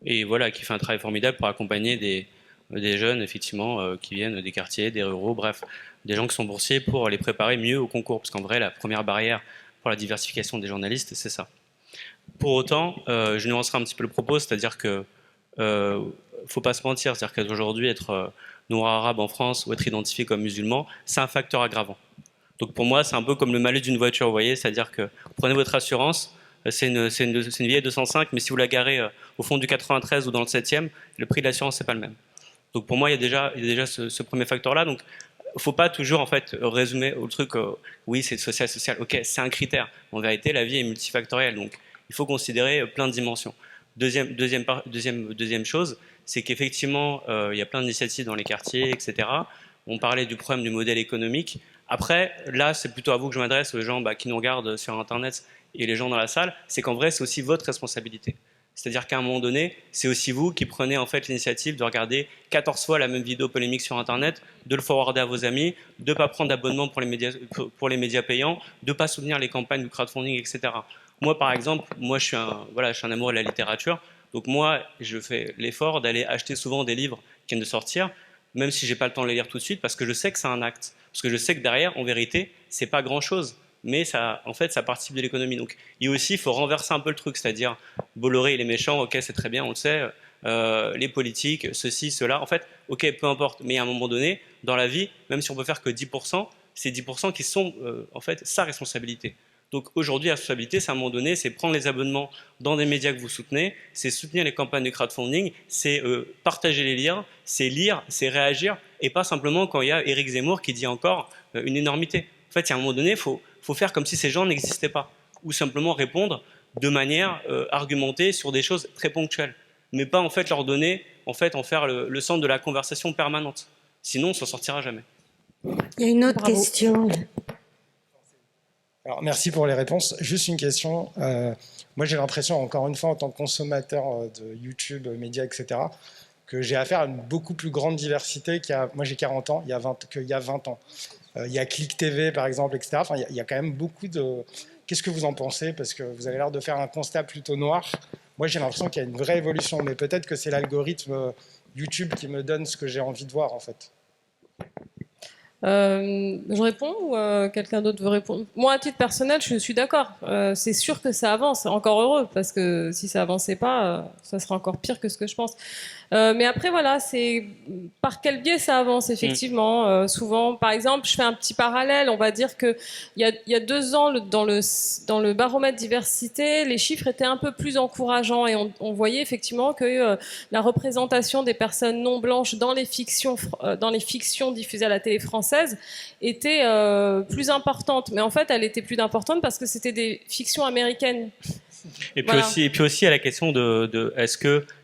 et voilà, qui fait un travail formidable pour accompagner des jeunes, effectivement, qui viennent des quartiers, des ruraux, bref, des gens qui sont boursiers pour les préparer mieux au concours. Parce qu'en vrai, la première barrière pour la diversification des journalistes, c'est ça. Pour autant, je nuancerai un petit peu le propos, c'est-à-dire que faut pas se mentir, c'est-à-dire qu'aujourd'hui, être noir arabe en France ou être identifié comme musulman, c'est un facteur aggravant. Donc pour moi, c'est un peu comme le malus d'une voiture, vous voyez, c'est-à-dire que vous prenez votre assurance, c'est une vieille 205, mais si vous la garez au fond du 93 ou dans le 7e, le prix de l'assurance, c'est pas le même. Donc pour moi, il y a déjà ce premier facteur-là. Donc faut pas toujours en fait résumer au truc oui c'est social, ok, c'est un critère. En vérité, la vie est multifactorielle, donc il faut considérer plein de dimensions. Deuxième chose, c'est qu'effectivement il y a plein d'initiatives dans les quartiers, etc. On parlait du problème du modèle économique. Après, là, c'est plutôt à vous que je m'adresse, aux gens qui nous regardent sur Internet et les gens dans la salle, c'est qu'en vrai, c'est aussi votre responsabilité. C'est-à-dire qu'à un moment donné, c'est aussi vous qui prenez en fait l'initiative de regarder 14 fois la même vidéo polémique sur Internet, de le forwarder à vos amis, de ne pas prendre d'abonnement pour les médias payants, de ne pas soutenir les campagnes de crowdfunding, etc. Moi, par exemple, je suis un amoureux de la littérature, donc moi, je fais l'effort d'aller acheter souvent des livres qui viennent de sortir, même si j'ai pas le temps de les lire tout de suite, parce que je sais que c'est un acte, parce que je sais que derrière, en vérité, c'est pas grand-chose. Mais ça, en fait, ça participe de l'économie. Donc, il faut renverser un peu le truc, c'est-à-dire Bolloré, il est méchant, ok, c'est très bien, on le sait, les politiques, ceci, cela, en fait, ok, peu importe. Mais à un moment donné, dans la vie, même si on peut faire que 10%, c'est 10% qui sont, en fait, sa responsabilité. Donc, aujourd'hui, la responsabilité, c'est à un moment donné, c'est prendre les abonnements dans des médias que vous soutenez, c'est soutenir les campagnes de crowdfunding, c'est partager les liens, c'est lire, c'est réagir, et pas simplement quand il y a Éric Zemmour qui dit encore une énormité. En fait, à un moment donné, il faut faire comme si ces gens n'existaient pas, ou simplement répondre de manière argumentée sur des choses très ponctuelles, mais pas en fait leur donner, en faire le centre de la conversation permanente. Sinon, on s'en sortira jamais. Il y a une autre question. Alors, merci pour les réponses. Juste une question. Moi, j'ai l'impression, encore une fois, en tant que consommateur de YouTube, médias, etc., que j'ai affaire à une beaucoup plus grande diversité moi, j'ai 40 ans, qu'il y a 20 ans. Il y a Click TV, par exemple, etc. Enfin, il y a quand même beaucoup de... Qu'est-ce que vous en pensez? Parce que vous avez l'air de faire un constat plutôt noir. Moi, j'ai l'impression qu'il y a une vraie évolution, mais peut-être que c'est l'algorithme YouTube qui me donne ce que j'ai envie de voir, en fait. Je réponds ou quelqu'un d'autre veut répondre? Moi, à titre personnel, je suis d'accord. C'est sûr que ça avance. Encore heureux, parce que si ça avançait pas, ça serait encore pire que ce que je pense. Mais après, voilà, c'est par quel biais ça avance, effectivement. Souvent, par exemple, je fais un petit parallèle. On va dire que il y a 2 ans, dans le baromètre diversité, les chiffres étaient un peu plus encourageants et on voyait effectivement que la représentation des personnes non blanches dans les fictions diffusées à la télé française était plus importante. Mais en fait, elle était plus importante parce que c'était des fictions américaines. Et puis aussi à la question de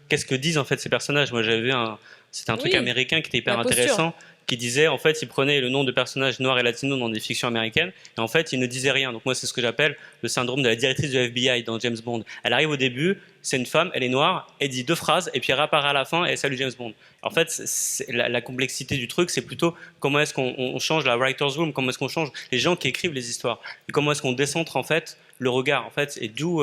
qu'est-ce que disent en fait ces personnages. Moi, j'avais vu c'était un truc américain qui était hyper intéressant, qui disait en fait, ils prenaient le nom de personnages noirs et latinos dans des fictions américaines, et en fait, ils ne disaient rien. Donc moi, c'est ce que j'appelle le syndrome de la directrice du FBI dans James Bond. Elle arrive au début, c'est une femme, elle est noire, elle dit 2 phrases, et puis elle réapparaît à la fin et elle salue James Bond. En fait, la complexité du truc, c'est plutôt comment est-ce qu'on change la writer's room, comment est-ce qu'on change les gens qui écrivent les histoires, et comment est-ce qu'on décentre en fait le regard, en fait, et d'où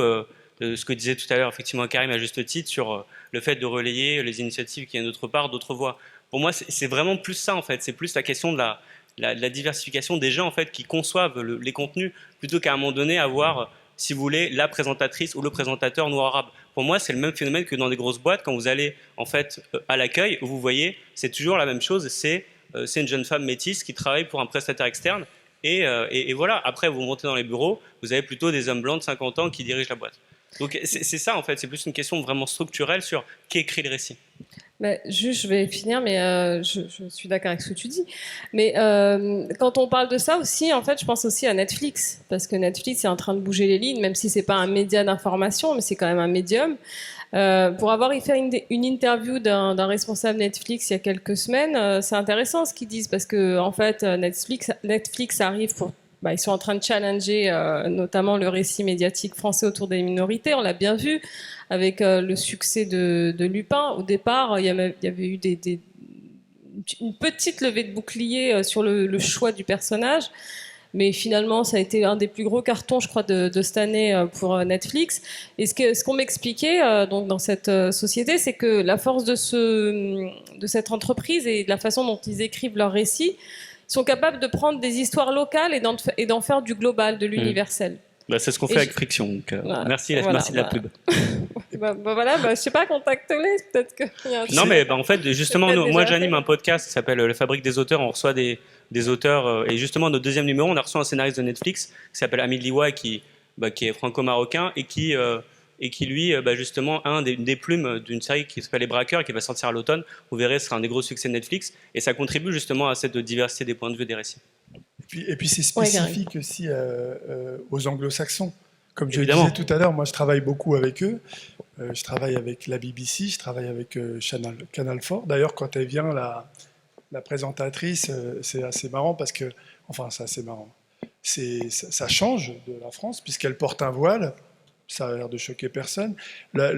ce que disait tout à l'heure effectivement Karim à juste titre sur le fait de relayer les initiatives qui viennent d'autre part, d'autres voix. Pour moi, c'est vraiment plus ça en fait. C'est plus la question de la diversification des gens en fait qui conçoivent les contenus plutôt qu'à un moment donné avoir, si vous voulez, la présentatrice ou le présentateur noir-arabe. Pour moi, c'est le même phénomène que dans des grosses boîtes quand vous allez en fait à l'accueil, vous voyez, c'est toujours la même chose. C'est c'est une jeune femme métisse qui travaille pour un prestataire externe. Et voilà, après vous montez dans les bureaux, vous avez plutôt des hommes blancs de 50 ans qui dirigent la boîte. Donc c'est ça en fait, c'est plus une question vraiment structurelle sur qui écrit le récit. Mais juste, je vais finir, mais je suis d'accord avec ce que tu dis. Mais quand on parle de ça aussi, en fait, je pense aussi à Netflix, parce que Netflix est en train de bouger les lignes, même si c'est pas un média d'information, mais c'est quand même un médium. Pour avoir fait une interview d'un responsable Netflix il y a quelques semaines, c'est intéressant ce qu'ils disent, parce que en fait, Netflix arrive pour ils sont en train de challenger notamment le récit médiatique français autour des minorités. On l'a bien vu avec le succès de Lupin. Au départ, il y avait eu une petite levée de bouclier sur le choix du personnage. Mais finalement, ça a été un des plus gros cartons, je crois, de cette année pour Netflix. Et ce qu'on m'expliquait donc dans cette société, c'est que la force de cette entreprise et de la façon dont ils écrivent leurs récits, sont capables de prendre des histoires locales et d'en faire du global, de l'universel. C'est ce qu'on fait avec Friction. Donc, merci de la pub. Je sais pas, contacte-les, peut-être que. Non, mais en fait, justement, moi j'anime un podcast qui s'appelle La Fabrique des auteurs. On reçoit des auteurs. Et justement, notre deuxième numéro, on a reçu un scénariste de Netflix qui s'appelle Hamid Liwa, qui est franco-marocain et qui lui, justement, une des plumes d'une série qui s'appelle Les Braqueurs, qui va sortir à l'automne. Vous verrez, ce sera un des gros succès de Netflix. Et ça contribue justement à cette diversité des points de vue des récits. Et puis c'est spécifique aussi aux anglo-saxons. Comme je le disais tout à l'heure, moi je travaille beaucoup avec eux. Je travaille avec la BBC, je travaille avec Canal 4. D'ailleurs, quand elle vient, la présentatrice, c'est assez marrant parce que... Enfin, c'est assez marrant. Ça change de la France puisqu'elle porte un voile. Ça a l'air de choquer personne. La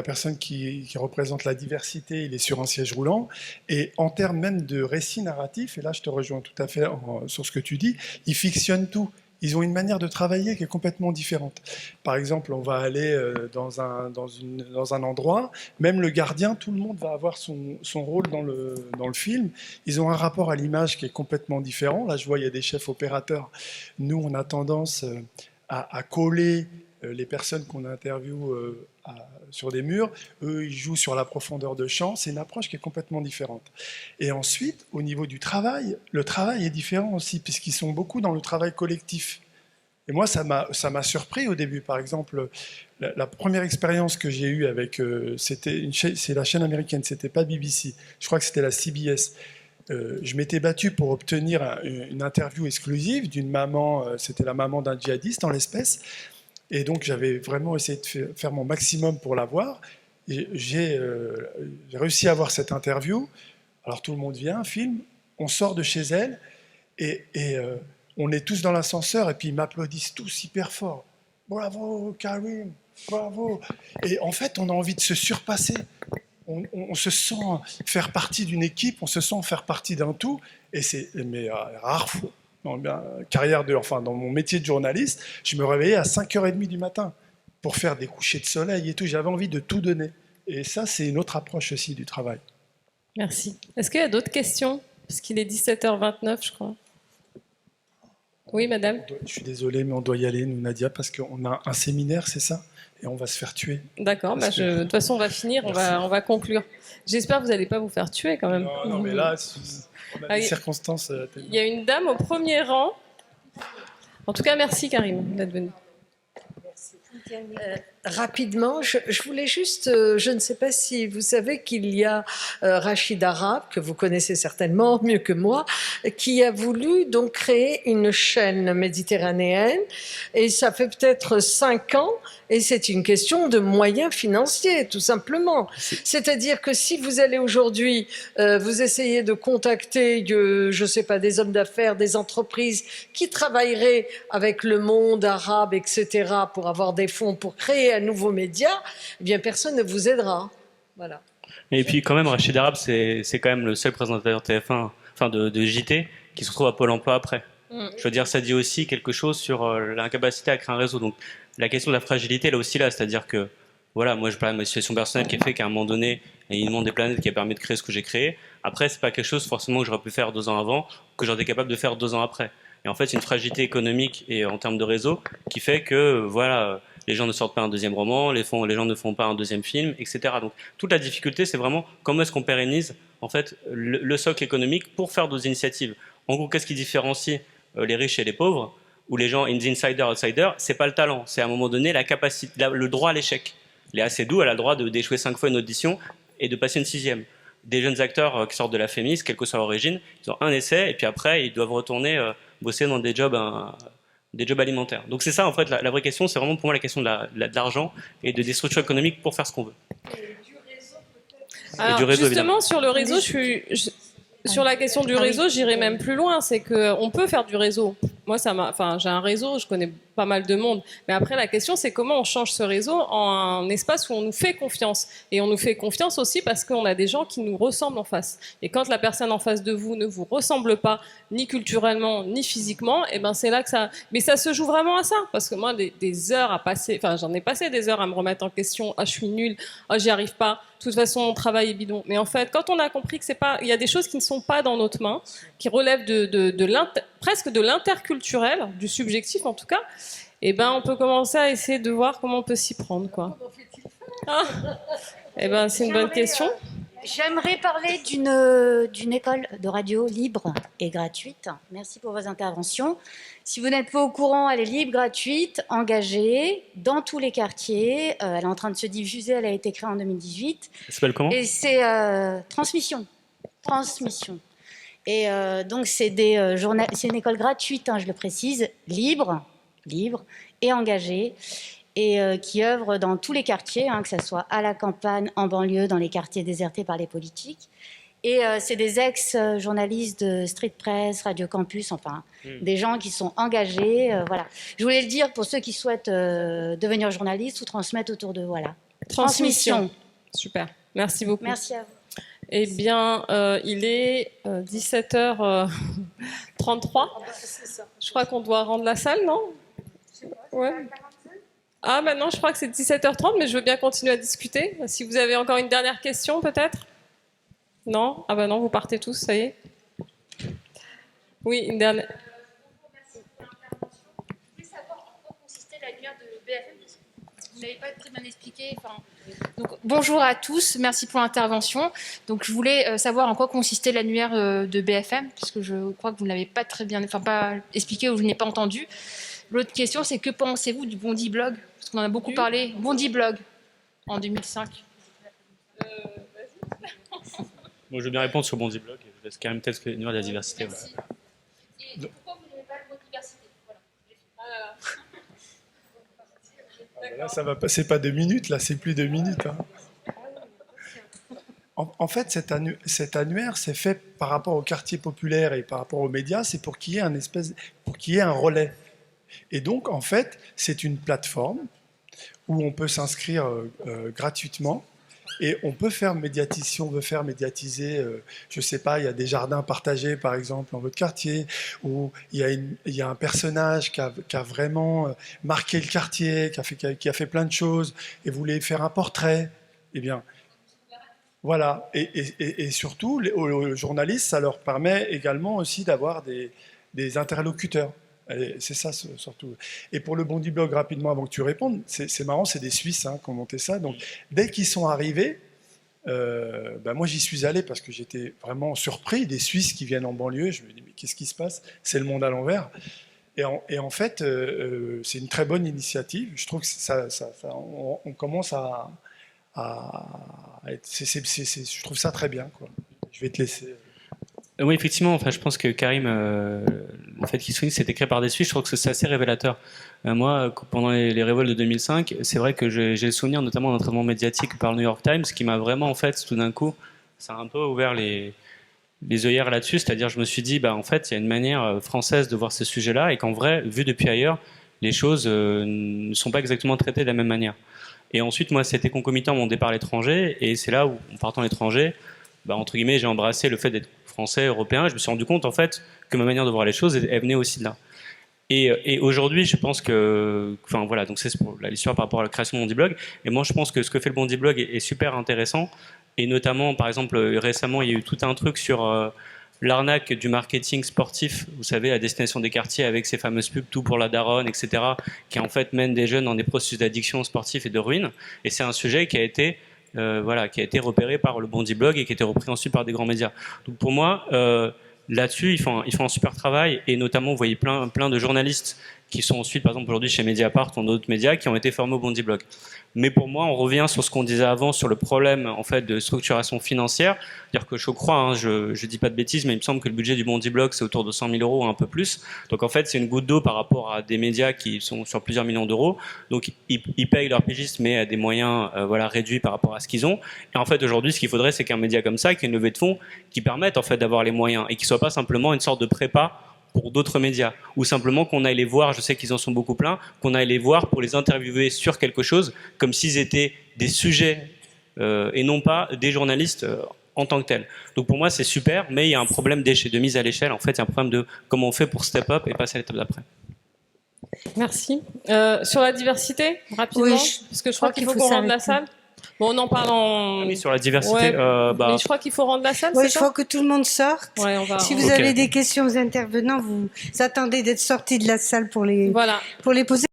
personne qui représente la diversité, il est sur un siège roulant. Et en termes même de récit narratif, et là je te rejoins tout à fait sur ce que tu dis, ils fictionnent tout. Ils ont une manière de travailler qui est complètement différente. Par exemple, on va aller dans un endroit, même le gardien, tout le monde va avoir son rôle dans le film. Ils ont un rapport à l'image qui est complètement différent. Là, je vois, il y a des chefs opérateurs. Nous, on a tendance à coller les personnes qu'on interviewe sur des murs. Eux, ils jouent sur la profondeur de champ. C'est une approche qui est complètement différente. Et ensuite, au niveau du travail, le travail est différent aussi, puisqu'ils sont beaucoup dans le travail collectif. Et moi, ça m'a surpris au début. Par exemple, la première expérience que j'ai eue avec... c'est la chaîne américaine, c'était pas BBC. Je crois que c'était la CBS. Je m'étais battu pour obtenir une interview exclusive d'une maman, c'était la maman d'un djihadiste en l'espèce, et donc j'avais vraiment essayé de faire mon maximum pour l'avoir. J'ai réussi à avoir cette interview. Alors tout le monde vient, filme, on sort de chez elle, et on est tous dans l'ascenseur, et puis ils m'applaudissent tous hyper fort. Bravo Karim, bravo. Et en fait, on a envie de se surpasser. On se sent faire partie d'une équipe, on se sent faire partie d'un tout, et c'est rare fois. Dans mon métier de journaliste, je me réveillais à 5h30 du matin pour faire des couchers de soleil et tout. J'avais envie de tout donner. Et ça, c'est une autre approche aussi du travail. Merci. Est-ce qu'il y a d'autres questions? Parce qu'il est 17h29, je crois. Oui, madame. Je suis désolé, mais on doit y aller, nous, Nadia, parce qu'on a un séminaire, c'est ça? Et on va se faire tuer. D'accord, de toute façon on va finir, on va conclure. J'espère que vous n'allez pas vous faire tuer quand même. Non, mais là, on a des circonstances... Il y a une dame au premier rang. En tout cas, merci Karim d'être venue. Rapidement, je voulais juste, je ne sais pas si vous savez qu'il y a Rachid Arabe, que vous connaissez certainement mieux que moi, qui a voulu donc créer une chaîne méditerranéenne, et ça fait peut-être 5 ans, et c'est une question de moyens financiers, tout simplement. C'est-à-dire que si vous allez aujourd'hui, vous essayez de contacter, je ne sais pas, des hommes d'affaires, des entreprises qui travailleraient avec le monde arabe, etc., pour avoir des fonds pour créer un nouveau média, eh bien personne ne vous aidera. Voilà. Et puis quand même, Rachid Arabe, c'est quand même le seul présentateur TF1, enfin de JT, qui se retrouve à Pôle emploi après. Je veux dire, ça dit aussi quelque chose sur l'incapacité à créer un réseau. Donc la question de la fragilité, elle est aussi là, c'est-à-dire que, voilà, moi je parle de ma situation personnelle qui a fait qu'à un moment donné, il y a une monde des planètes qui a permis de créer ce que j'ai créé. Après, c'est pas quelque chose forcément que j'aurais pu faire 2 ans avant, que j'aurais été capable de faire 2 ans après. Et en fait, c'est une fragilité économique et en termes de réseau qui fait que, voilà, les gens ne sortent pas un deuxième roman, les gens ne font pas un deuxième film, etc. Donc toute la difficulté, c'est vraiment comment est-ce qu'on pérennise en fait, le socle économique pour faire d'autres initiatives. En gros, qu'est-ce qui différencie les riches et les pauvres, ou les gens in the insider, outsider? C'est pas le talent, c'est à un moment donné la capacité, le droit à l'échec. Léa Seydoux, elle a le droit d'échouer 5 fois une audition et de passer une 6e. Des jeunes acteurs qui sortent de la FEMIS, quelle que soit l'origine, ils ont un essai et puis après ils doivent retourner bosser dans des jobs alimentaires. Donc c'est ça en fait la vraie question, c'est vraiment pour moi la question de l'argent et des structures économiques pour faire ce qu'on veut. Alors, du réseau, justement, évidemment. sur le réseau, sur la question du réseau, j'irai même plus loin. C'est qu'on peut faire du réseau. Moi, j'ai un réseau, je connais pas mal de monde. Mais après, la question, c'est comment on change ce réseau en un espace où on nous fait confiance. Et on nous fait confiance aussi parce qu'on a des gens qui nous ressemblent en face. Et quand la personne en face de vous ne vous ressemble pas, ni culturellement, ni physiquement, et ben c'est là que ça. Mais ça se joue vraiment à ça. Parce que moi, des heures à passer, enfin, j'en ai passé des heures à me remettre en question. Ah, je suis nulle. Ah, j'y arrive pas. De toute façon, mon travail est bidon. Mais en fait, quand on a compris que c'est pas, il y a des choses qui ne sont pas dans notre main, qui relèvent presque de l'interculturel, du subjectif en tout cas, et ben on peut commencer à essayer de voir comment on peut s'y prendre, quoi. Ah, et ben c'est une bonne question. J'aimerais parler d'une école de radio libre et gratuite. Merci pour vos interventions. Si vous n'êtes pas au courant, elle est libre, gratuite, engagée, dans tous les quartiers. Elle est en train de se diffuser, elle a été créée en 2018. Ça s'appelle comment? Et c'est Transmission. Et donc c'est une école gratuite, hein, je le précise, libre et engagée. Et qui œuvre dans tous les quartiers, hein, que ce soit à la campagne, en banlieue, dans les quartiers désertés par les politiques. Et c'est des ex-journalistes de Street Press, Radio Campus, enfin, des gens qui sont engagés. Voilà. Je voulais le dire pour ceux qui souhaitent devenir journalistes ou transmettre autour d'eux. Voilà. Transmission. Super. Merci beaucoup. Merci à vous. Eh bien, il est 17h33. Je crois qu'on doit rendre la salle, non? Ouais. Ah, maintenant, je crois que c'est 17h30, mais je veux bien continuer à discuter. Si vous avez encore une dernière question, peut-être? Non? Ah ben non, vous partez tous, ça y est. Oui, une dernière. Merci pour l'intervention. Je voulais savoir en quoi consistait l'annuaire de BFM, parce que vous n'avez pas très bien expliqué. Donc, bonjour à tous, merci pour l'intervention. Donc, je voulais savoir en quoi consistait l'annuaire de BFM, parce que je crois que vous ne l'avez pas très bien, pas expliqué ou je n'ai pas entendu. L'autre question, c'est que pensez-vous du Bondi Blog? Parce qu'on en a beaucoup parlé. Bondi Blog, en 2005. Moi, je veux bien répondre sur Bondi Blog. Je laisse quand même peut-être l'univers de la diversité. Merci. Et pourquoi vous n'avez pas le mot diversité? Voilà. Là, ça va passer pas 2 minutes, là, c'est plus 2 minutes. Hein. En fait, cet annuaire, c'est fait par rapport au quartier populaire et par rapport aux médias, c'est pour qu'il y ait un relais. Et donc, en fait, c'est une plateforme où on peut s'inscrire gratuitement et on peut faire médiatiser, si on veut faire médiatiser, je ne sais pas, il y a des jardins partagés, par exemple, dans votre quartier, où il y a un personnage qui a vraiment marqué le quartier, qui a fait plein de choses, et vous voulez faire un portrait, eh bien, voilà. Et surtout, aux journalistes, ça leur permet également aussi d'avoir des interlocuteurs. C'est ça surtout. Et pour le Bondi Blog, rapidement, avant que tu répondes, c'est marrant, c'est des Suisses qui ont monté ça. Donc, dès qu'ils sont arrivés, moi j'y suis allé parce que j'étais vraiment surpris des Suisses qui viennent en banlieue. Je me dis, mais qu'est-ce qui se passe? C'est le monde à l'envers. Et en fait, c'est une très bonne initiative. Je trouve que on commence à être. Je trouve ça très bien, quoi. Je vais te laisser. Oui, effectivement, enfin, je pense que Karim, le fait qu'il souligne, c'était créé par des Suisses, je trouve que c'est assez révélateur. Moi, pendant les révoltes de 2005, c'est vrai que j'ai le souvenir notamment d'un traitement médiatique par le New York Times, qui m'a vraiment, en fait, tout d'un coup, ça a un peu ouvert les œillères là-dessus, c'est-à-dire je me suis dit, en fait, il y a une manière française de voir ces sujets-là, et qu'en vrai, vu depuis ailleurs, les choses ne sont pas exactement traitées de la même manière. Et ensuite, moi, c'était concomitant à mon départ à l'étranger, et c'est là où, en partant à l'étranger, entre guillemets, j'ai embrassé le fait d'être français, européen, et je me suis rendu compte en fait que ma manière de voir les choses, elle venait aussi de là. Et aujourd'hui, je pense que, enfin voilà, donc c'est pour l'histoire par rapport à la création de Bondi Blog. Et moi, je pense que ce que fait le Bondi Blog est super intéressant. Et notamment, par exemple, récemment, il y a eu tout un truc sur l'arnaque du marketing sportif, vous savez, à destination des quartiers avec ces fameuses pubs, tout pour la daronne, etc., qui en fait mènent des jeunes dans des processus d'addiction sportive et de ruine. Et c'est un sujet qui a été voilà, qui a été repéré par le Bondi Blog et qui a été repris ensuite par des grands médias. Donc pour moi, là-dessus, ils font un super travail, et notamment, vous voyez plein de journalistes qui sont ensuite, par exemple, aujourd'hui chez Mediapart ou d'autres médias, qui ont été formés au Bondi Blog. Mais pour moi, on revient sur ce qu'on disait avant, sur le problème en fait de structuration financière. Dire que je crois, hein, je dis pas de bêtises, mais il me semble que le budget du Bondi Blog c'est autour de 100 000 euros, un peu plus. Donc en fait, c'est une goutte d'eau par rapport à des médias qui sont sur plusieurs millions d'euros. Donc ils payent leurs pigistes, mais à des moyens voilà réduits par rapport à ce qu'ils ont. Et en fait, aujourd'hui, ce qu'il faudrait, c'est qu'un média comme ça, qui ait une levée de fonds, qui permette en fait d'avoir les moyens et qui soit pas simplement une sorte de prépa pour d'autres médias, ou simplement qu'on aille les voir, je sais qu'ils en sont beaucoup pleins, qu'on aille les voir pour les interviewer sur quelque chose, comme s'ils étaient des sujets et non pas des journalistes en tant que tels. Donc pour moi c'est super, mais il y a un problème de mise à l'échelle, en fait il y a un problème de comment on fait pour step up et passer à l'étape d'après. Merci. Sur la diversité, rapidement, Oui, parce que je crois qu'il faut qu'on rende la salle. Bon, on en parle en... Oui, sur la diversité, Ouais, mais je crois qu'il faut rendre la salle, Oui, c'est il ça? faut que tout le monde sorte. Ouais, on va... Si vous Ok. avez des questions aux intervenants, vous attendez d'être sortis de la salle pour les Voilà. poser.